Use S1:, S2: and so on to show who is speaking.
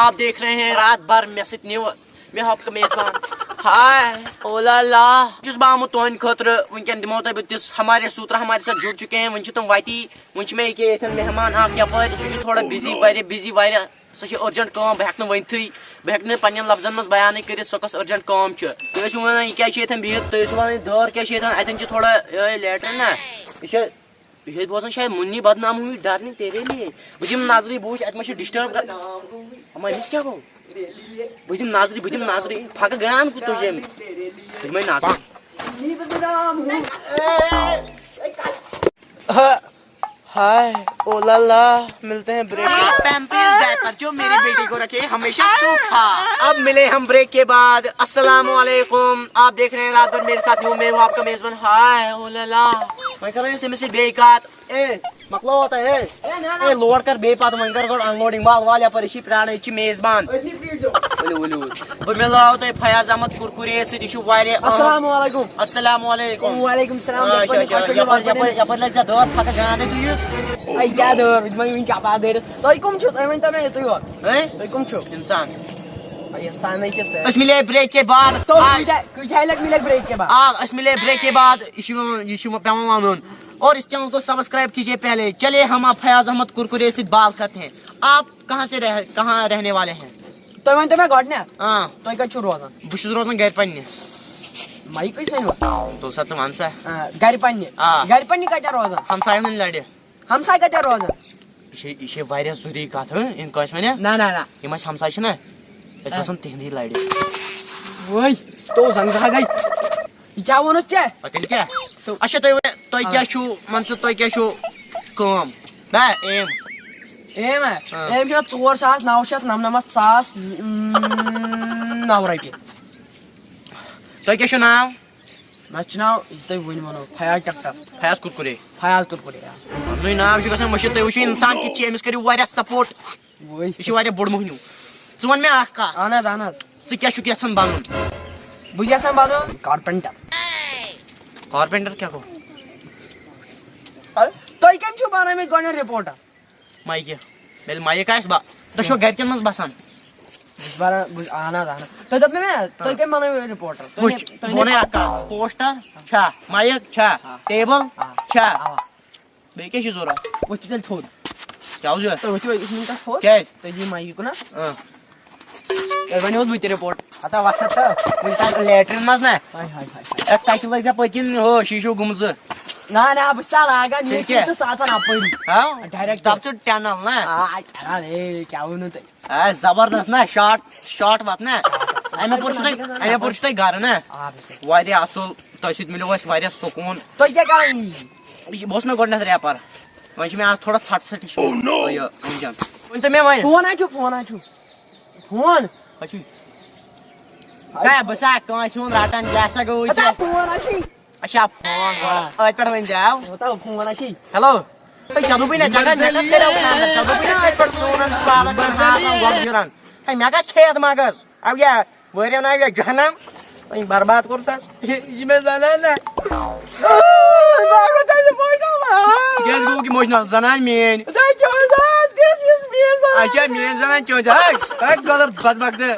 S1: आप देख रहे हैं रात भर मेसित न्यूज मैं आपका मेजबान हाय ओला ला जिस बामु तोन खतर वनकन दिमो तब तिस हमारे सूत्र हमारे साथ जुड़ चुके हैं वन तुम वती वन मे ये मेहमान आख यपर सह थोड़ा बिजी वारिया सह अर्जेंट काम बह हेक वनथी बह हेक पन्न लफ्जन मज बयान कर सह अर्जेंट काम तुम वन यह क्या बिहत तुम वन दर क्या अतन थोड़ा लेटर ना यह बोजान शायद मुन्नी बदनाम हुई डर नहीं तेरे लिए बुझम नाजरी बूझ अत मे डिस्टर्ब अमिस क्या गो बुझम नाजरी फक गयान को तुझे बुझम नाजरी हाय ओला ला मिलते हैं ब्रेक पर जो मेरी बेटी को रखे हमेशा सूखा। अब मिले हम ब्रेक के बाद। अस्सलाम वालेकुम, आप देख रहे हैं रात भर मेरे साथ हूँ मैं हूँ आपका मेजबान। हाय ओला ला मैं कर रहे हैं से बेकात ए मकलो होता है ए लोड कर बे पात मन कर अनलोडिंग वाल या पर प्राण मेजबान बह मिल रहा होता है फयाज अहमद कुरकुरे से
S2: अस्सलाम वालेकुम।
S1: अस्सलाम वालेकुम
S2: वालेकुम सलाम।
S1: यपर लग जा दर फक गाने तुझे
S2: आई क्या दर मैं चापा दे तो कम छो मैं तो मैं तो कम छो
S1: इंसान
S2: इंसान नहीं कैसे
S1: अस मिले ब्रेक के बाद
S2: तो मिले ब्रेक के बाद
S1: अस मिले ब्रेक के बाद ये पेवन वन और इस चैनल को सब्सक्राइब कीजिए पहले। चलिए हम आप फयाज अहमद कुरकुरे से बात करते हैं। आप कहाँ रहने वाले हैं?
S2: तो मैं तुम्हें गॉड ने
S1: हां
S2: तो क्या छुर रोजान
S1: बुश रोजान घर पन्ने
S2: माई कैसे हो
S1: तो सच मानसा
S2: घर पन्ने का रोजान
S1: हम साइन लड़े
S2: हम साइ का रोजान
S1: ये वारिया जरूरी कथ इन कस वने
S2: ना ना ना
S1: यम हमसाय छ ना एस बसन तिहंदी लड़े
S2: वही तो संग गई क्या वनो चे
S1: पकड़ क्या तो अच्छा तो क्या छु मनसु तो क्या छु कम बा एम
S2: एम जो 4999 9 रॉपये
S1: तो क्या छु नाम
S2: मच नाव तो वन वनो फयाज टक्टर
S1: फयाज कुरकुरे नु नाम छु गसन मश तो इंसान कि चेमिस करी वारिया सपोर्ट
S2: वही
S1: ये वारिया बोड़ मोहनु वन में आख का
S2: आना
S1: से क्या छु केसन बानुन
S2: बुझासन बानो
S1: कारपेंटर क्या को
S2: तो केम छु बाना में गन रिपोर्ट
S1: माइके बेल माइके कास बा दशो घर के मस बसन
S2: बारा आना तो जब मैं तो केम बाना में रिपोर्टर
S1: तो बोने आका पोस्टर छा माइक छा टेबल छा बे के जोरा
S2: वो चल छोड़
S1: क्या हो जो
S2: तो वो इसमें का छोड़
S1: क्या
S2: तो ये माइक को ना
S1: हां
S2: बने हो बुते रिपोर्ट
S1: आता वक्त मुझे लेटर मस ना
S2: हाय
S1: एक टाइटल लग जा पकिन हो शीशो गुमज
S2: ना अब चला आगा नहीं तो साथ ना पड़ी
S1: हां
S2: डायरेक्ट
S1: तब से चैनल ना
S2: अरे क्या होनो तो
S1: जबरदस्त ना शॉट बात ना अमे पुरछते घर ना वारिया असल तसित मिलो वस वारिया सुकून
S2: तो क्या करेंगी
S1: बस ना गडन रे पर वंच में आज थोड़ा छट सट तो ये अंजाम तो मैं वही
S2: फोन फोन
S1: अच्छी काय बसा कौन राटन जैसा गो
S2: अच्छा फोन
S1: अच्छा फोन आज पर वन जाओ
S2: बताओ फोन
S1: हेलो चलो भी ना जगह मेहनत करे उठा चलो भी ना आज पर सोनन पालन पर हां गॉड जुरान है मेगा खेत मागस अब या वरे ना या जहनम आई बर्बाद करतास ये में जाना ना
S2: बागो ताजे मोइना
S1: गेस गो की मोइना जाना मेन
S2: ताजे दिस इज मी
S1: अच्छा मेन जाना चो जा एक गलत बदबक दे